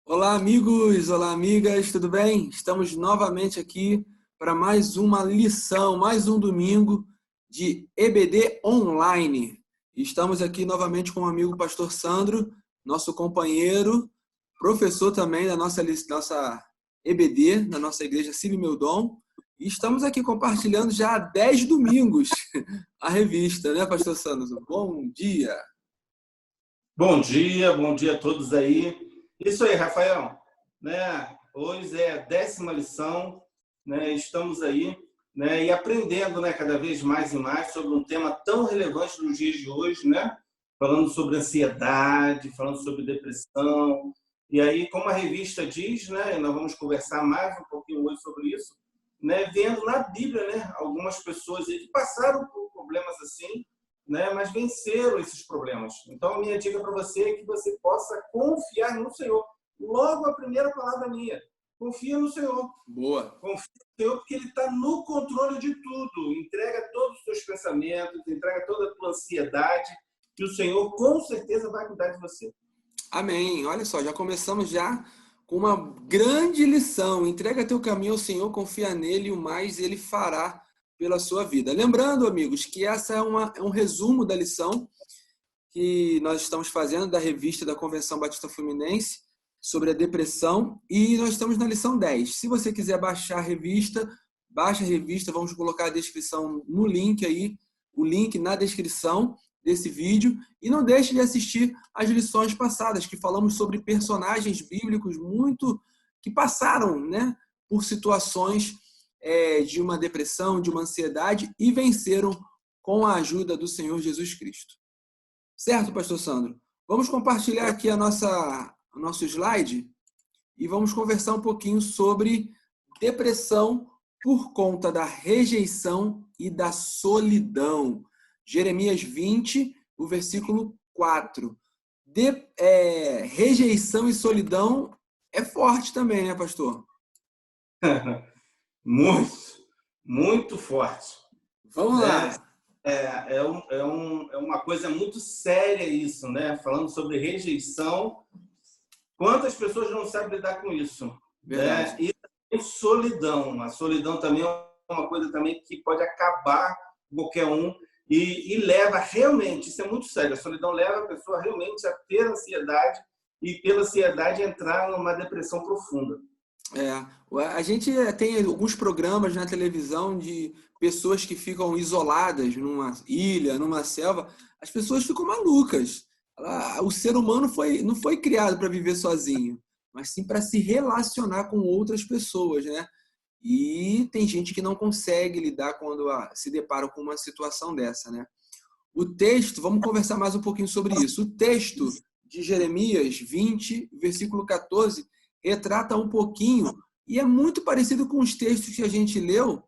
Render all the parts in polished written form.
Olá, amigos! Olá, amigas! Tudo bem? Estamos novamente aqui para mais uma lição, mais um domingo de EBD Online. Estamos aqui novamente com o amigo Pastor Sandro, nosso companheiro, professor também da nossa EBD, da nossa igreja Cílio Meu Dom. E estamos aqui compartilhando já há 10 domingos a revista, né, Pastor Sandro? Bom dia! Bom dia a todos aí. Isso aí, Rafael. Né? Hoje é a 10ª lição, né? Estamos aí, né? E aprendendo, né? Cada vez mais e mais sobre um tema tão relevante nos dias de hoje, né? Falando sobre ansiedade, falando sobre depressão. E aí, como a revista diz, né? E nós vamos conversar mais um pouquinho hoje sobre isso, né? Vendo na Bíblia, né? Algumas pessoas aí que passaram por problemas assim, né, mas venceram esses problemas. Então, a minha dica para você é que você possa confiar no Senhor. Logo, a primeira palavra minha, confia no Senhor. Boa! Confia no Senhor porque Ele está no controle de tudo. Entrega todos os seus pensamentos, entrega toda a tua ansiedade, e o Senhor, com certeza, vai cuidar de você. Amém. Olha só, já começamos já com uma grande lição. Entrega teu caminho ao Senhor, confia nele e o mais ele fará pela sua vida. Lembrando, amigos, que essa é um resumo da lição que nós estamos fazendo da revista da Convenção Batista Fluminense sobre a depressão e nós estamos na lição 10. Se você quiser baixar a revista, baixa a revista, vamos colocar a descrição no link aí, o link na descrição desse vídeo, e não deixe de assistir as lições passadas, que falamos sobre personagens bíblicos muito que passaram, né, por situações de uma depressão, de uma ansiedade e venceram com a ajuda do Senhor Jesus Cristo. Certo, Pastor Sandro? Vamos compartilhar aqui o nosso slide e vamos conversar um pouquinho sobre depressão por conta da rejeição e da solidão. Jeremias 20, o versículo 4. Rejeição e solidão é forte também, né, pastor? Muito forte. Vamos lá. É uma coisa muito séria isso, né? Falando sobre rejeição. Quantas pessoas não sabem lidar com isso? Verdade. Né? E solidão. A solidão também é uma coisa também que pode acabar com qualquer um e leva realmente, isso é muito sério, a solidão leva a pessoa realmente a ter ansiedade e pela ansiedade entrar numa depressão profunda. A gente tem alguns programas na televisão de pessoas que ficam isoladas numa ilha, numa selva. As pessoas ficam malucas. O ser humano não foi criado para viver sozinho, mas sim para se relacionar com outras pessoas, né? E tem gente que não consegue lidar quando se depara com uma situação dessa, né? O texto, vamos conversar mais um pouquinho sobre isso. O texto de Jeremias 20, versículo 14, retrata um pouquinho, e é muito parecido com os textos que a gente leu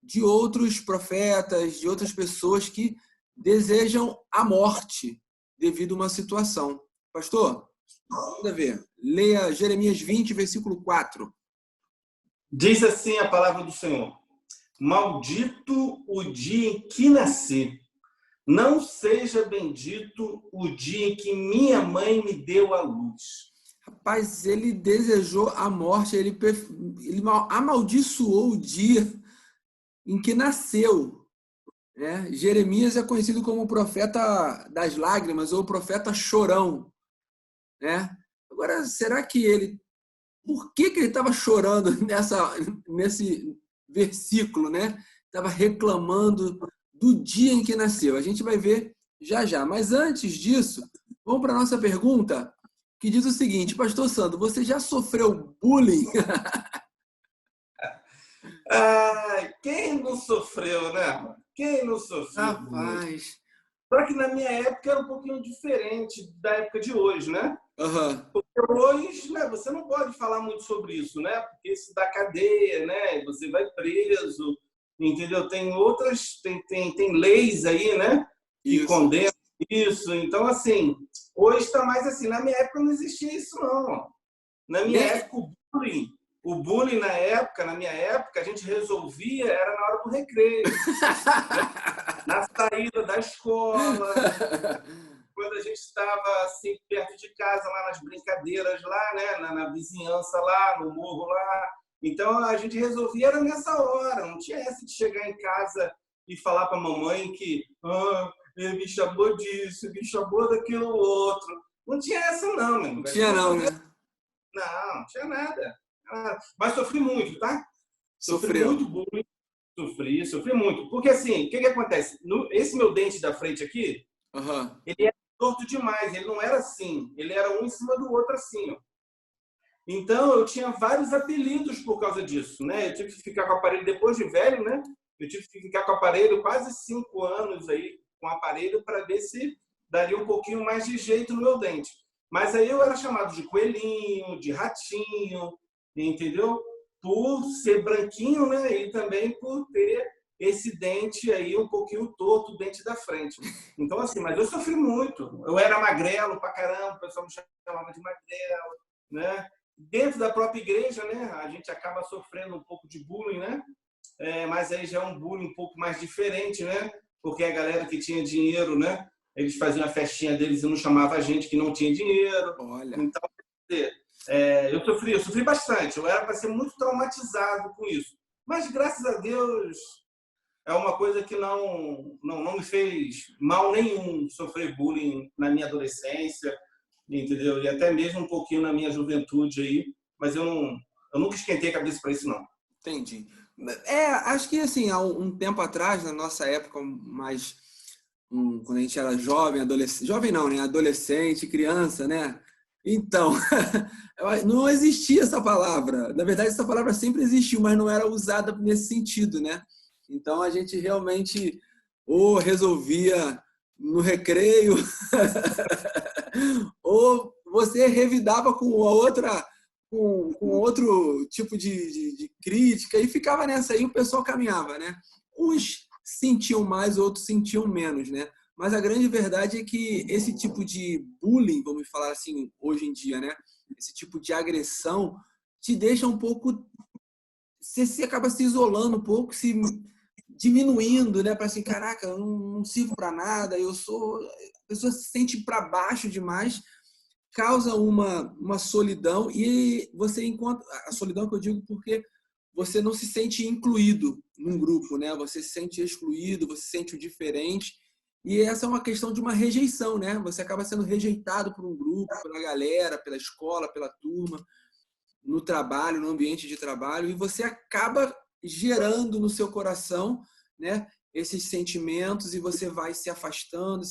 de outros profetas, de outras pessoas que desejam a morte devido a uma situação. Pastor, manda ver. Leia Jeremias 20, versículo 4. Diz assim a palavra do Senhor: maldito o dia em que nasci, não seja bendito o dia em que minha mãe me deu à luz. Rapaz, ele desejou a morte, ele amaldiçoou o dia em que nasceu. Né? Jeremias é conhecido como o profeta das lágrimas ou o profeta chorão. Né? Agora, será que por que ele estava chorando nesse versículo? Né? Estava reclamando do dia em que nasceu. A gente vai ver já já. Mas antes disso, vamos para a nossa pergunta, que diz o seguinte: Pastor Sandro, você já sofreu bullying? Quem não sofreu, né? Quem não sofreu? Rapaz. Só que na minha época era um pouquinho diferente da época de hoje, né? Uhum. Porque hoje, né, você não pode falar muito sobre isso, né? Porque isso dá cadeia, né? Você vai preso, entendeu? Tem outras, tem leis aí, né? Que condenam isso. Então, assim, hoje está mais assim. Na minha época não existia isso, não. Na minha época, o bullying na minha época, a gente resolvia, era na hora do recreio. Na saída da escola. quando a gente estava assim, perto de casa, lá nas brincadeiras, lá, né? Na vizinhança, lá, no morro, lá. Então, a gente resolvia era nessa hora. Não tinha essa de chegar em casa e falar para a mamãe que ele me chamou disso, me chamou daquilo outro. Não tinha essa, não, meu Não amigo. A gente tinha não, resolvia. né? Não tinha nada. Mas sofri muito, tá? Sofri Sofreu. muito bullying. Sofri muito. Porque assim, o que acontece? Esse meu dente da frente aqui, Aham. ele era torto demais. Ele não era assim. Ele era um em cima do outro assim, ó. Então, eu tinha vários apelidos por causa disso, né? Eu tive que ficar com o aparelho depois de velho, né? Eu tive que ficar com o aparelho quase 5 anos aí, com o aparelho, para ver se daria um pouquinho mais de jeito no meu dente. Mas aí eu era chamado de coelhinho, de ratinho, entendeu? Por ser branquinho, né? E também por ter esse dente aí um pouquinho torto, o dente da frente. Então, assim, mas eu sofri muito. Eu era magrelo pra caramba, o pessoal me chamava de magrelo, né? Dentro da própria igreja, né, a gente acaba sofrendo um pouco de bullying, né? Mas aí já é um bullying um pouco mais diferente, né? Porque a galera que tinha dinheiro, né? Eles faziam a festinha deles e não chamavam a gente que não tinha dinheiro. Olha. Então, eu sofri bastante. Eu era para ser muito traumatizado com isso. Mas, graças a Deus, é uma coisa que não me fez mal nenhum sofrer bullying na minha adolescência, entendeu? E até mesmo um pouquinho na minha juventude aí, mas eu nunca esquentei a cabeça para isso, não. Entendi. Acho que assim, há um tempo atrás, na nossa época, mais quando a gente era jovem, adolescente, jovem não, né? Adolescente, criança, né? Então, não existia essa palavra. Na verdade, essa palavra sempre existiu, mas não era usada nesse sentido, né? Então, a gente realmente ou resolvia no recreio, ou você revidava com outro tipo de crítica e ficava nessa aí, o pessoal caminhava, né? Uns sentiam mais, outros sentiam menos, né? Mas a grande verdade é que esse tipo de bullying, vamos falar assim, hoje em dia, né? Esse tipo de agressão te deixa um pouco... Você acaba se isolando um pouco, se diminuindo, né? Para assim, caraca, eu não sirvo para nada, eu sou... A pessoa se sente para baixo demais, causa uma solidão e você encontra... A solidão que eu digo porque você não se sente incluído num grupo, né? Você se sente excluído, você se sente o diferente. E essa é uma questão de uma rejeição, né? Você acaba sendo rejeitado por um grupo, pela galera, pela escola, pela turma, no trabalho, no ambiente de trabalho, e você acaba gerando no seu coração, né, esses sentimentos e você vai se afastando.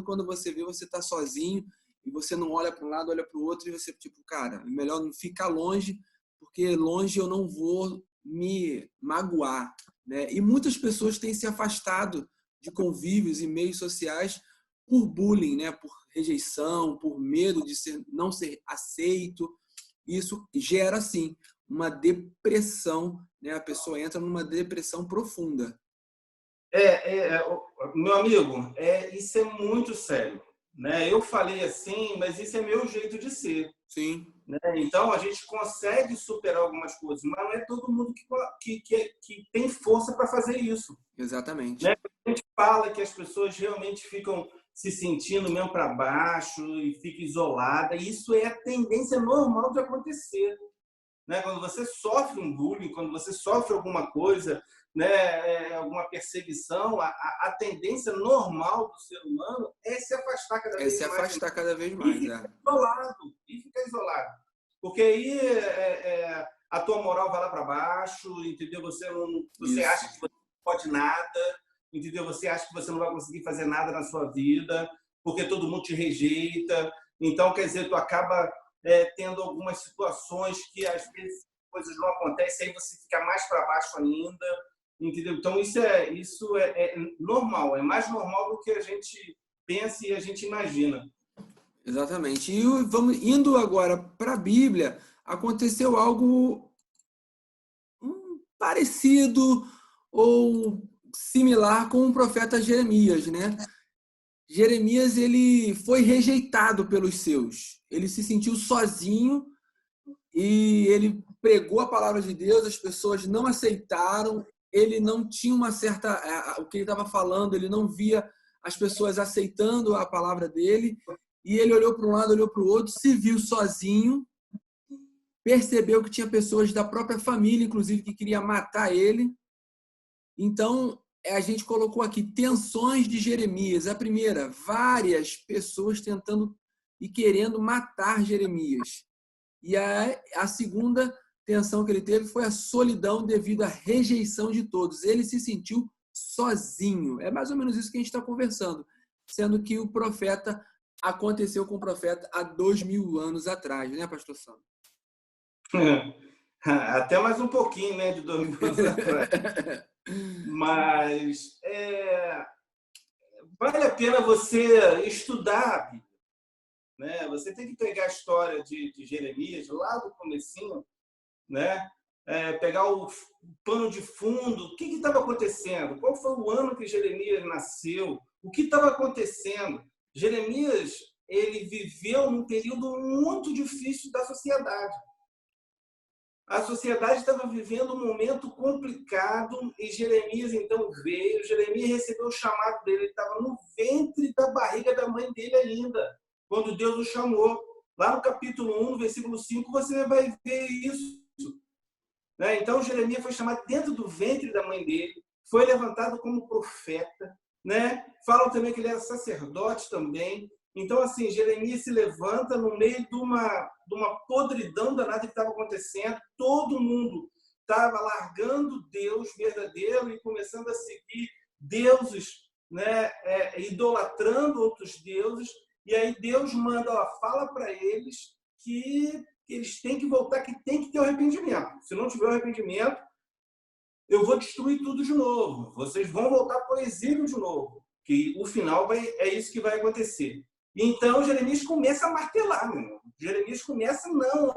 Quando você vê, você está sozinho e você não olha para um lado, olha para o outro e você, tipo, cara, é melhor não ficar longe, porque longe eu não vou me magoar, né? E muitas pessoas têm se afastado de convívios e meios sociais por bullying, né? Por rejeição, por medo de não ser aceito. Isso gera, sim, uma depressão, né? A pessoa entra numa depressão profunda. Meu amigo, isso é muito sério, né? Eu falei assim, mas isso é meu jeito de ser. Sim. Né? Então, a gente consegue superar algumas coisas, mas não é todo mundo que tem força para fazer isso. Exatamente. Né? A gente fala que as pessoas realmente ficam se sentindo mesmo para baixo e fica isolada, e isso é a tendência normal de acontecer. Né? Quando você sofre um bullying, quando você sofre alguma coisa, né, alguma perseguição, a tendência normal do ser humano é se afastar cada vez mais. É se afastar cada vez E mais, ficar isolado. E ficar isolado. Porque aí a tua moral vai lá para baixo, entendeu? Você acha que você não pode nada, entendeu? Você acha que você não vai conseguir fazer nada na sua vida, porque todo mundo te rejeita. Então, quer dizer, tu acaba tendo algumas situações que às vezes coisas não acontecem, aí você fica mais para baixo ainda, entendeu? Então isso é normal, é mais normal do que a gente pensa e a gente imagina. Exatamente. E vamos indo agora para a Bíblia, aconteceu algo parecido ou similar com o profeta Jeremias, né? Jeremias, ele foi rejeitado pelos seus. Ele se sentiu sozinho e ele pregou a palavra de Deus, as pessoas não aceitaram, ele não tinha uma certa... O que ele estava falando, ele não via as pessoas aceitando a palavra dele, e ele olhou para um lado, olhou para o outro, se viu sozinho, percebeu que tinha pessoas da própria família, inclusive, que queria matar ele. Então, a gente colocou aqui tensões de Jeremias. A primeira, várias pessoas tentando e querendo matar Jeremias. E a segunda tensão que ele teve foi a solidão devido à rejeição de todos. Ele se sentiu sozinho. É mais ou menos isso que a gente está conversando. Sendo que o profeta aconteceu com o profeta há 2000 anos atrás, né, pastor Sandro? Até mais um pouquinho, né, de 2000 anos atrás. Mas vale a pena você estudar a Bíblia, né? Você tem que pegar a história de Jeremias lá do comecinho, né? Pegar o pano de fundo, o que estava acontecendo, qual foi o ano que Jeremias nasceu, o que estava acontecendo. Jeremias, ele viveu num período muito difícil da sociedade. A sociedade estava vivendo um momento complicado e Jeremias então veio. Jeremias recebeu o chamado dele, ele estava no ventre da barriga da mãe dele ainda, quando Deus o chamou. Lá no capítulo 1, versículo 5, você vai ver isso. Né? Então, Jeremias foi chamado dentro do ventre da mãe dele, foi levantado como profeta. Né? Falam também que ele era sacerdote também. Então, assim, Jeremias se levanta no meio de uma podridão danada que estava acontecendo. Todo mundo estava largando Deus verdadeiro e começando a seguir deuses, né? Idolatrando outros deuses. E aí Deus manda, fala para eles que eles têm que voltar, que tem que ter o arrependimento. Se não tiver o arrependimento, eu vou destruir tudo de novo. Vocês vão voltar para o exílio de novo. Que o final é isso que vai acontecer. Então, Jeremias começa a martelar, meu irmão. Jeremias começa, não,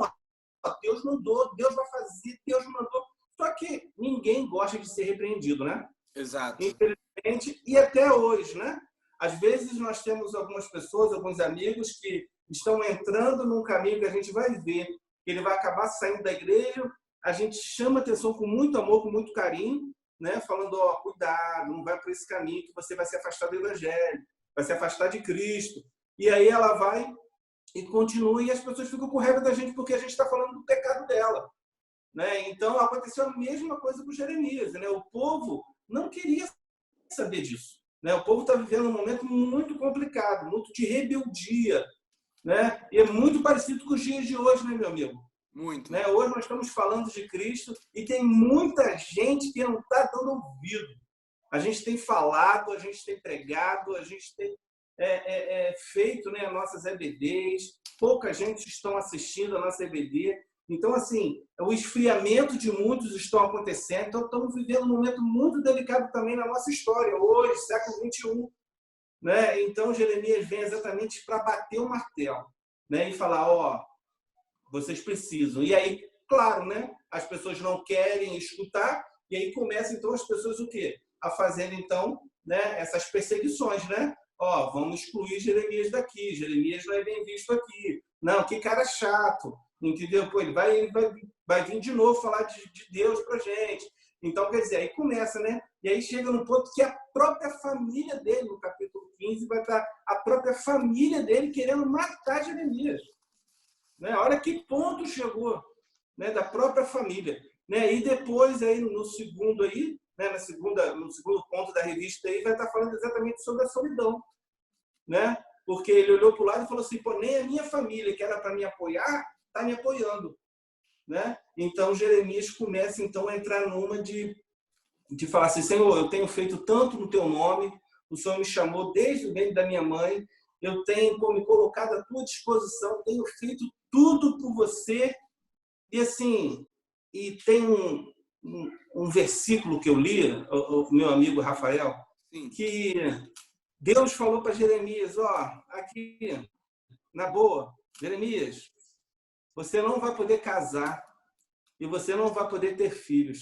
Deus mandou, Deus vai fazer, Deus mandou. Só que ninguém gosta de ser repreendido, né? Exato. Infelizmente, e até hoje, né? Às vezes nós temos algumas pessoas, alguns amigos que estão entrando num caminho que a gente vai ver, que ele vai acabar saindo da igreja, a gente chama atenção com muito amor, com muito carinho, né? Falando, cuidado, não vai por esse caminho que você vai se afastar do evangelho, vai se afastar de Cristo. E aí ela vai e continua, e as pessoas ficam com raiva da gente porque a gente está falando do pecado dela. Né? Então, aconteceu a mesma coisa com Jeremias. Né? O povo não queria saber disso. Né? O povo está vivendo um momento muito complicado, muito de rebeldia. Né? E é muito parecido com os dias de hoje, né, meu amigo? Muito. Né? Hoje nós estamos falando de Cristo e tem muita gente que não está dando ouvido. A gente tem falado, a gente tem pregado, a gente tem feito, né, nossas EBDs, pouca gente está assistindo a nossa EBD. Então, assim, o esfriamento de muitos estão acontecendo. Então, estamos vivendo um momento muito delicado também na nossa história, hoje, século XXI. Né? Então, Jeremias vem exatamente para bater o martelo, né, e falar, vocês precisam. E aí, claro, né, as pessoas não querem escutar, e aí começam, então, as pessoas o quê? A fazer, então, né, essas perseguições, né? Vamos excluir Jeremias daqui, Jeremias não é bem visto aqui. Não, que cara chato, entendeu? Pô, ele vai vir de novo falar de Deus pra gente. Então, quer dizer, aí começa, né? E aí chega no ponto que a própria família dele, no capítulo 15, vai estar a própria família dele querendo matar Jeremias. Né? Olha que ponto chegou, né? Da própria família. Né? E depois, aí, no segundo aí, né, no segundo ponto da revista, aí, vai estar falando exatamente sobre a solidão. Né? Porque ele olhou para o lado e falou assim, nem a minha família, que era para me apoiar, está me apoiando. Né? Então, Jeremias começa então a entrar numa de falar assim, Senhor, eu tenho feito tanto no teu nome, o Senhor me chamou desde o ventre da minha mãe, eu tenho me colocado à tua disposição, tenho feito tudo por você. E assim, e tem um versículo que eu li, o meu amigo Rafael, que Deus falou para Jeremias, aqui, na boa, Jeremias, você não vai poder casar e você não vai poder ter filhos.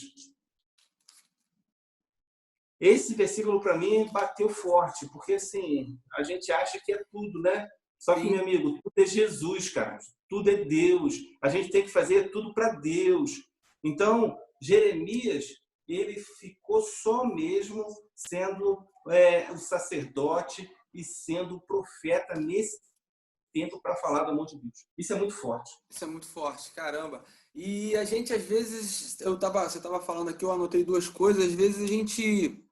Esse versículo, para mim, bateu forte, porque, assim, a gente acha que é tudo, né? Só que, meu amigo, tudo é Jesus, cara. Tudo é Deus. A gente tem que fazer tudo para Deus. Então, Jeremias, ele ficou só mesmo sendo o sacerdote e sendo o profeta nesse tempo para falar do amor de Deus. Isso é muito forte. Isso é muito forte, caramba. E a gente, às vezes, você estava falando aqui, eu anotei duas coisas, às vezes a gente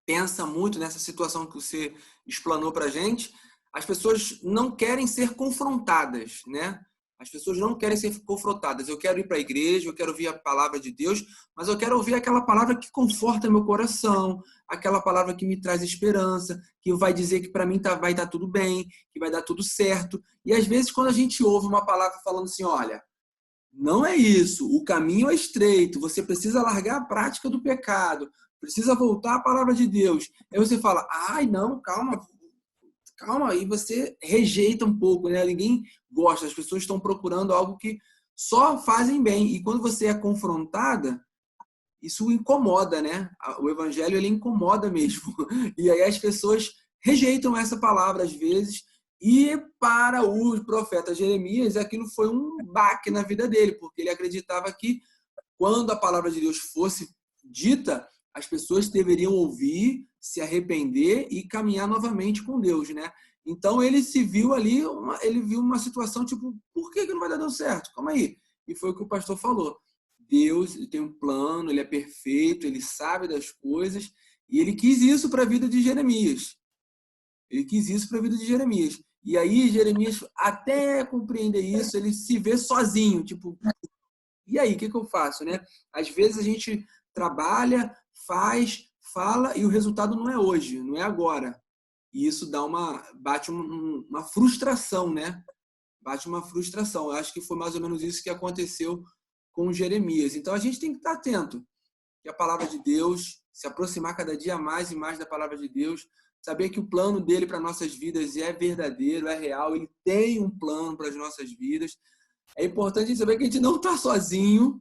pensa muito nessa situação que você explanou para a gente, as pessoas não querem ser confrontadas, né? As pessoas não querem ser confrontadas. Eu quero ir para a igreja, eu quero ouvir a palavra de Deus, mas eu quero ouvir aquela palavra que conforta meu coração, aquela palavra que me traz esperança, que vai dizer que para mim vai estar tudo bem, que vai dar tudo certo. E às vezes quando a gente ouve uma palavra falando assim, olha, não é isso, o caminho é estreito, você precisa largar a prática do pecado, precisa voltar à palavra de Deus. Aí você fala, ai não, calma, calma, e você rejeita um pouco, né? Ninguém gosta, as pessoas estão procurando algo que só fazem bem. E quando você é confrontada, isso incomoda, né? O evangelho, ele incomoda mesmo. E aí as pessoas rejeitam essa palavra às vezes. E para o profeta Jeremias, aquilo foi um baque na vida dele, porque ele acreditava que quando a palavra de Deus fosse dita, as pessoas deveriam ouvir, se arrepender e caminhar novamente com Deus, né? Então ele se viu ali, ele viu uma situação tipo, por que não vai dar certo? Calma aí. E foi o que o pastor falou. Deus, ele tem um plano, ele é perfeito, ele sabe das coisas, e ele quis isso para a vida de Jeremias. Ele quis isso para a vida de Jeremias. E aí Jeremias, até compreender isso, ele se vê sozinho, tipo, e aí, o que eu faço, né? Às vezes a gente trabalha, faz, fala e o resultado não é hoje, não é agora. E isso bate uma frustração, né? Bate uma frustração. Eu acho que foi mais ou menos isso que aconteceu com Jeremias. Então a gente tem que estar atento que a palavra de Deus, se aproximar cada dia mais e mais da palavra de Deus, saber que o plano dele para nossas vidas é verdadeiro, é real, ele tem um plano para as nossas vidas. É importante saber que a gente não está sozinho,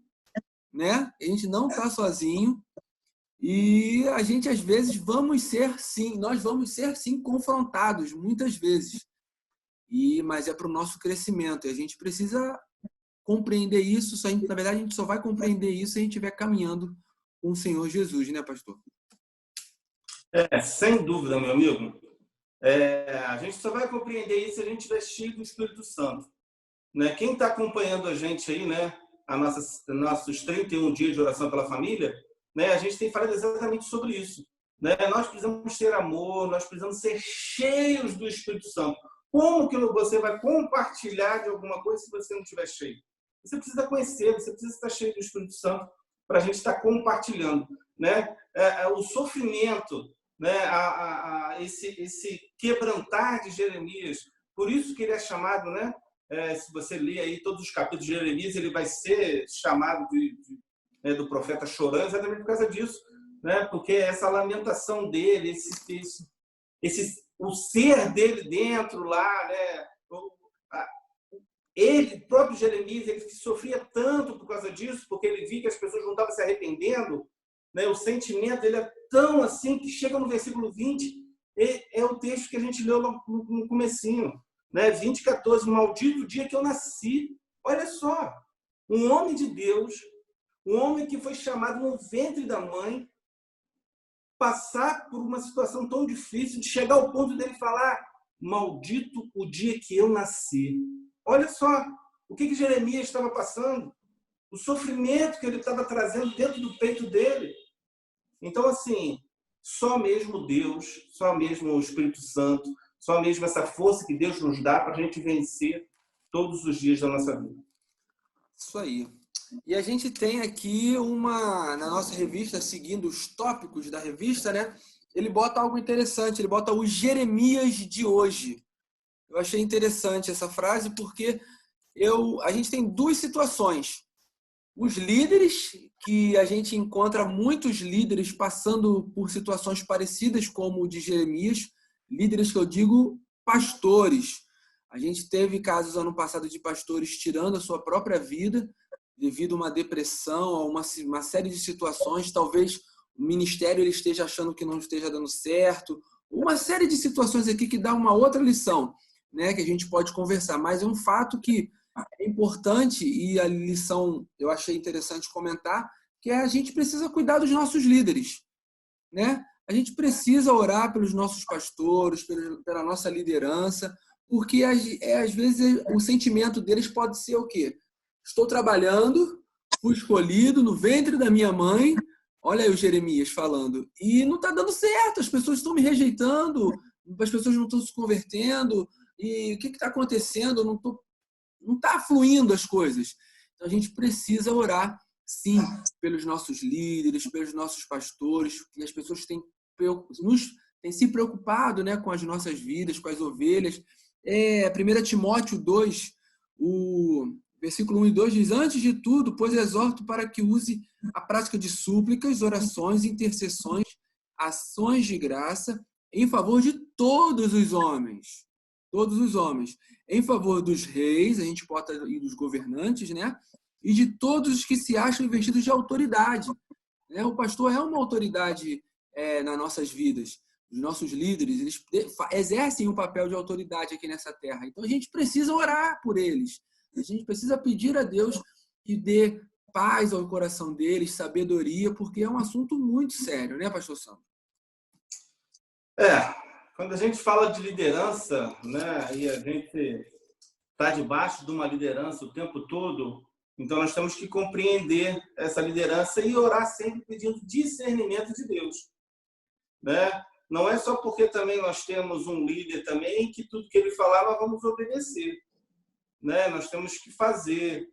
né? A gente não está sozinho e a gente às vezes nós vamos ser sim confrontados muitas vezes. Mas é para o nosso crescimento. E a gente precisa compreender isso. Na verdade, a gente só vai compreender isso se a gente estiver caminhando com o Senhor Jesus, né, pastor? Sem dúvida, meu amigo. A gente só vai compreender isso se a gente estiver cheio do Espírito Santo. Né? Quem está acompanhando a gente aí, né? Nossos 31 dias de oração pela família, né? A gente tem falado exatamente sobre isso. Né? Nós precisamos ter amor, nós precisamos ser cheios do Espírito Santo. Como que você vai compartilhar de alguma coisa se você não estiver cheio? Você precisa conhecer, você precisa estar cheio do Espírito Santo para a gente estar compartilhando. Né? O sofrimento, né? Esse quebrantar de Jeremias, por isso que ele é chamado, né? Se você ler aí todos os capítulos de Jeremias, ele vai ser chamado do profeta chorando exatamente por causa disso, né? Porque essa lamentação dele, o ser dele dentro lá, né? Ele, próprio Jeremias, ele sofria tanto por causa disso, porque ele via que as pessoas não estavam se arrependendo, né? O sentimento dele é tão assim que chega no versículo 20, é o texto que a gente leu no comecinho. Né? 20:14, maldito o dia que eu nasci. Olha só, um homem de Deus, um homem que foi chamado no ventre da mãe, passar por uma situação tão difícil, de chegar ao ponto dele falar, maldito o dia que eu nasci. Olha só, o que Jeremias estava passando, o sofrimento que ele estava trazendo dentro do peito dele. Então, assim, só mesmo Deus, só mesmo o Espírito Santo, só mesmo essa força que Deus nos dá para a gente vencer todos os dias da nossa vida. Isso aí. E a gente tem aqui na nossa revista, seguindo os tópicos da revista, né? Ele bota algo interessante, ele bota o Jeremias de hoje. Eu achei interessante essa frase porque a gente tem duas situações. Os líderes, que a gente encontra muitos líderes passando por situações parecidas como o de Jeremias, líderes que eu digo pastores. A gente teve casos ano passado de pastores tirando a sua própria vida devido a uma depressão, a uma série de situações. Talvez o ministério ele esteja achando que não esteja dando certo. Uma série de situações aqui que dá uma outra lição, né, que a gente pode conversar. Mas é um fato que é importante, e a lição eu achei interessante comentar, que a gente precisa cuidar dos nossos líderes, né? A gente precisa orar pelos nossos pastores, pela nossa liderança, porque às vezes o sentimento deles pode ser o quê? Estou trabalhando, fui escolhido no ventre da minha mãe, olha aí o Jeremias falando, e não está dando certo, as pessoas estão me rejeitando, as pessoas não estão se convertendo, e o que está acontecendo? Não está fluindo as coisas. Então a gente precisa orar, sim, pelos nossos líderes, pelos nossos pastores, que as pessoas têm se preocupado, né, com as nossas vidas, com as ovelhas. 1 Timóteo 2, o versículo 1 e 2 diz: antes de tudo, pois exorto para que use a prática de súplicas, orações, intercessões, ações de graça em favor de todos os homens. Todos os homens. Em favor dos reis, a gente pode ir dos governantes, né? E de todos os que se acham investidos de autoridade. Né? O pastor é uma autoridade nas nossas vidas. Os nossos líderes, eles exercem um papel de autoridade aqui nessa terra. Então a gente precisa orar por eles. A gente precisa pedir a Deus que dê paz ao coração deles, sabedoria, porque é um assunto muito sério, né, pastor Sandro? Quando a gente fala de liderança, né, e a gente está debaixo de uma liderança o tempo todo, então nós temos que compreender essa liderança e orar sempre pedindo discernimento de Deus, né? Não é só porque também nós temos um líder também que tudo que ele falar nós vamos obedecer, né? Nós temos que fazer,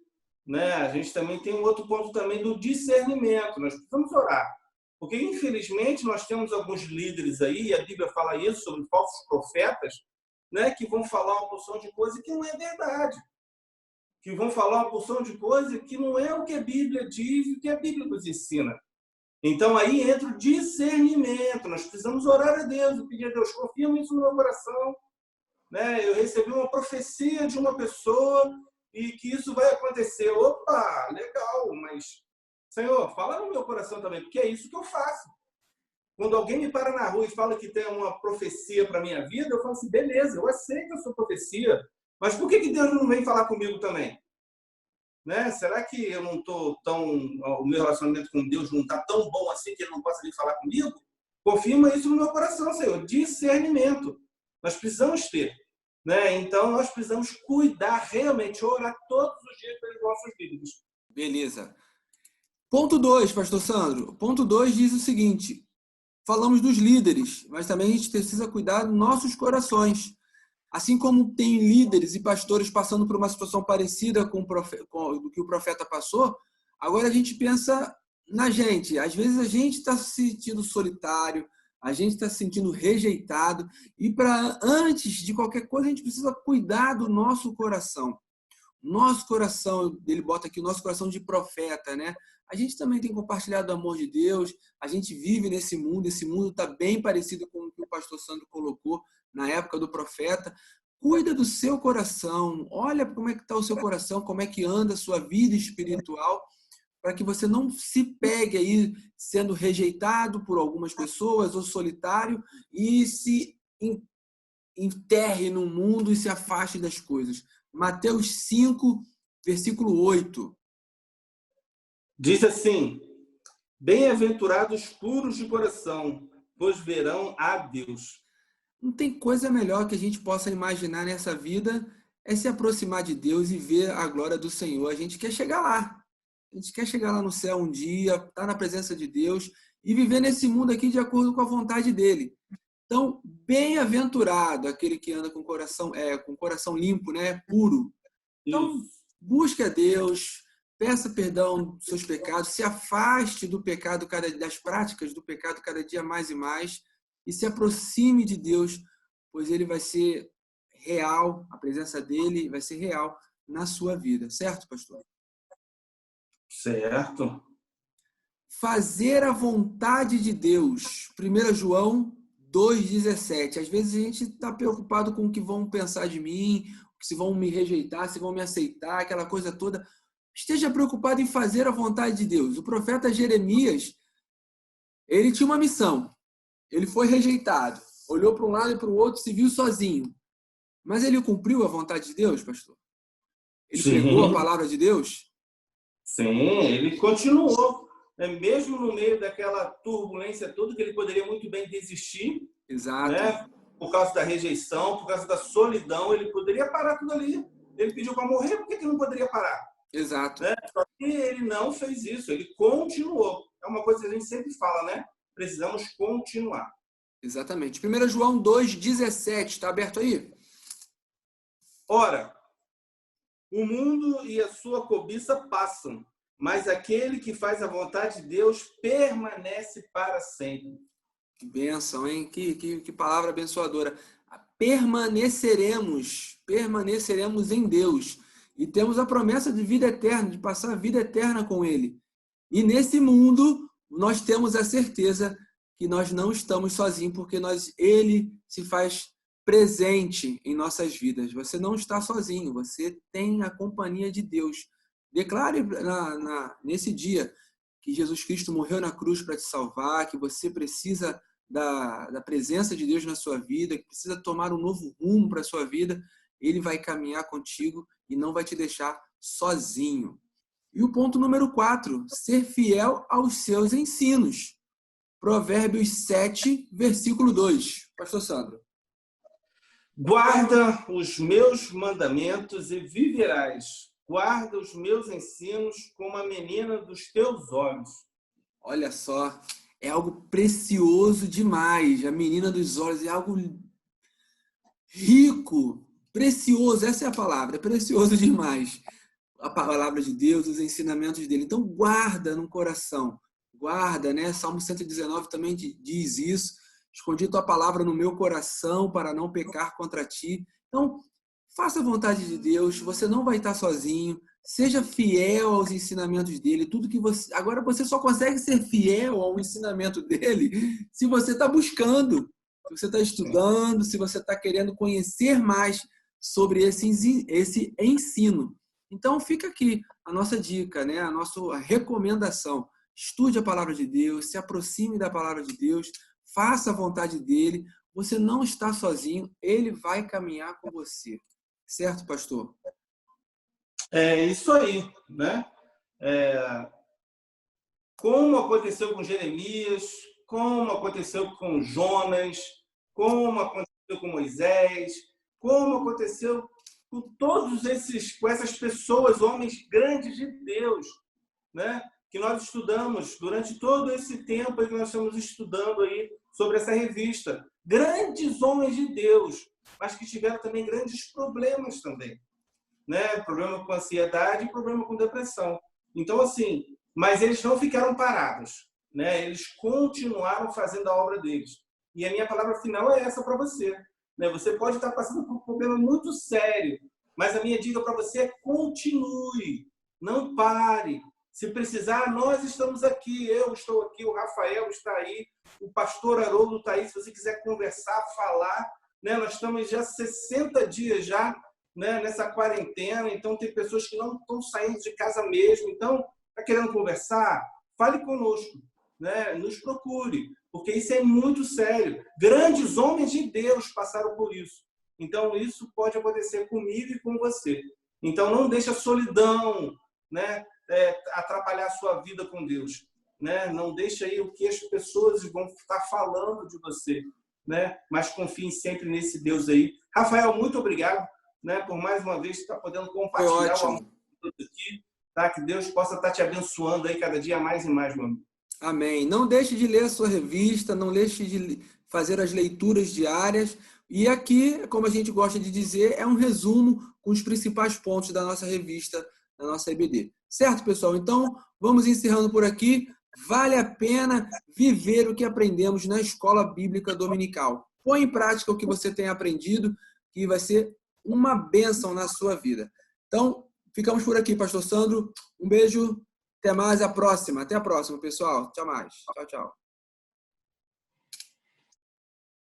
né? A gente também tem um outro ponto também do discernimento. Nós precisamos orar, porque infelizmente nós temos alguns líderes aí, e a Bíblia fala isso sobre falsos profetas, né? Que vão falar uma porção de coisa que não é verdade, que vão falar uma porção de coisa que não é o que a Bíblia diz e o que a Bíblia nos ensina. Então, aí entra o discernimento. Nós precisamos orar a Deus e pedir a Deus, confirma isso no meu coração. Né? Eu recebi uma profecia de uma pessoa e que isso vai acontecer. Opa, legal, mas, Senhor, fala no meu coração também, porque é isso que eu faço. Quando alguém me para na rua e fala que tem uma profecia para a minha vida, eu falo assim, beleza, eu aceito a sua profecia, mas por que Deus não vem falar comigo também? Né? Será que eu não estou o meu relacionamento com Deus não está tão bom assim que ele não possa vir falar comigo? Confirma isso no meu coração, Senhor. Discernimento. Nós precisamos ter. Né? Então, nós precisamos cuidar realmente, orar todos os dias pelos nossos líderes. Beleza. Ponto 2, pastor Sandro. Ponto 2 diz o seguinte, falamos dos líderes, mas também a gente precisa cuidar dos nossos corações. Assim como tem líderes e pastores passando por uma situação parecida com o que o profeta passou, agora a gente pensa na gente. Às vezes a gente está se sentindo solitário, a gente está se sentindo rejeitado, e antes de qualquer coisa a gente precisa cuidar do nosso coração. Nosso coração, ele bota aqui o nosso coração de profeta, né? A gente também tem compartilhado o amor de Deus, a gente vive nesse mundo, esse mundo está bem parecido com o que o pastor Sandro colocou na época do profeta. Cuida do seu coração, olha como é que está o seu coração, como é que anda a sua vida espiritual, para que você não se pegue aí sendo rejeitado por algumas pessoas ou solitário e se enterre no mundo e se afaste das coisas. Mateus 5, versículo 8. Diz assim, bem-aventurados puros de coração, pois verão a Deus. Não tem coisa melhor que a gente possa imaginar nessa vida é se aproximar de Deus e ver a glória do Senhor. A gente quer chegar lá. A gente quer chegar lá no céu um dia, estar na presença de Deus e viver nesse mundo aqui de acordo com a vontade dele. Então, bem-aventurado aquele que anda com coração limpo, né? Puro. Então, busque a Deus, peça perdão dos seus pecados, se afaste do pecado, das práticas do pecado cada dia mais e mais, e se aproxime de Deus, pois ele vai ser real, a presença dele vai ser real na sua vida. Certo, pastor? Certo. Fazer a vontade de Deus. 1 João 2,17. Às vezes a gente está preocupado com o que vão pensar de mim, se vão me rejeitar, se vão me aceitar, aquela coisa toda. Esteja preocupado em fazer a vontade de Deus. O profeta Jeremias, ele tinha uma missão. Ele foi rejeitado. Olhou para um lado e para o outro, se viu sozinho. Mas ele cumpriu a vontade de Deus, pastor? Ele pregou a palavra de Deus? Sim, ele continuou. né? Mesmo no meio daquela turbulência toda, que ele poderia muito bem desistir, Exato. né? Por causa da rejeição, por causa da solidão, ele poderia parar tudo ali. Ele pediu para morrer, por que ele não poderia parar? Exato. Né? Só que ele não fez isso, ele continuou. É uma coisa que a gente sempre fala, né? Precisamos continuar. Exatamente. 1 João 2,17, está aberto aí? Ora, o mundo e a sua cobiça passam, mas aquele que faz a vontade de Deus permanece para sempre. Que bênção, hein? Que palavra abençoadora. Permaneceremos em Deus. E temos a promessa de vida eterna, de passar a vida eterna com Ele. E nesse mundo, nós temos a certeza que nós não estamos sozinhos, porque Ele se faz presente em nossas vidas. Você não está sozinho, você tem a companhia de Deus. Declare nesse dia que Jesus Cristo morreu na cruz para te salvar, que você precisa da presença de Deus na sua vida, que precisa tomar um novo rumo para a sua vida. Ele vai caminhar contigo e não vai te deixar sozinho. E o ponto número 4, ser fiel aos seus ensinos. Provérbios 7, versículo 2. Pastor Sandro. Guarda os meus mandamentos e viverás. Guarda os meus ensinos como a menina dos teus olhos. Olha só, é algo precioso demais. A menina dos olhos é algo rico, precioso. Essa é a palavra, é precioso demais. A palavra de Deus, os ensinamentos dele. Então, guarda no coração. Guarda, né? Salmo 119 também diz isso. Escondi tua palavra no meu coração para não pecar contra ti. Então, faça a vontade de Deus. Você não vai estar sozinho. Seja fiel aos ensinamentos dele. Tudo que você... Agora, você só consegue ser fiel ao ensinamento dele se você está buscando, se você está estudando, se você está querendo conhecer mais sobre esse ensino. Então, fica aqui a nossa dica, né? A nossa recomendação. Estude a palavra de Deus, se aproxime da palavra de Deus, faça a vontade dele. Você não está sozinho, ele vai caminhar com você. Certo, pastor? É isso aí, né? Como aconteceu com Jeremias, como aconteceu com Jonas, como aconteceu com Moisés, como aconteceu com com essas pessoas, homens grandes de Deus, né? Que nós estudamos durante todo esse tempo que nós estamos estudando aí sobre essa revista. Grandes homens de Deus, mas que tiveram também grandes problemas também, né? Problema com ansiedade e problema com depressão. Então, assim, mas eles não ficaram parados, né? Eles continuaram fazendo a obra deles. E a minha palavra final é essa para você, né? Você pode estar passando por um problema muito sério, mas a minha dica para você é continue, não pare. Se precisar, nós estamos aqui, eu estou aqui, o Rafael está aí, o pastor Haroldo está aí, se você quiser conversar, falar, né? Nós estamos já 60 dias já, né, nessa quarentena, então tem pessoas que não estão saindo de casa mesmo, então está querendo conversar? Fale conosco, né? Nos procure, porque isso é muito sério. Grandes homens de Deus passaram por isso. Então isso pode acontecer comigo e com você. Então não deixe a solidão, né, atrapalhar a sua vida com Deus, né? Não deixe aí o que as pessoas vão estar falando de você, né? Mas confie sempre nesse Deus aí. Rafael, muito obrigado, né, por mais uma vez estar podendo compartilhar o amor aqui, tá? Que Deus possa estar te abençoando aí cada dia mais e mais, meu amigo. Amém. Não deixe de ler a sua revista, não deixe de fazer as leituras diárias. E aqui, como a gente gosta de dizer, é um resumo com os principais pontos da nossa revista, da nossa EBD. Certo, pessoal? Então, vamos encerrando por aqui. Vale a pena viver o que aprendemos na Escola Bíblica Dominical. Põe em prática o que você tem aprendido, que vai ser uma bênção na sua vida. Então, ficamos por aqui, pastor Sandro. Um beijo. Até mais, Até a próxima, pessoal. Tchau mais. Tchau, tchau.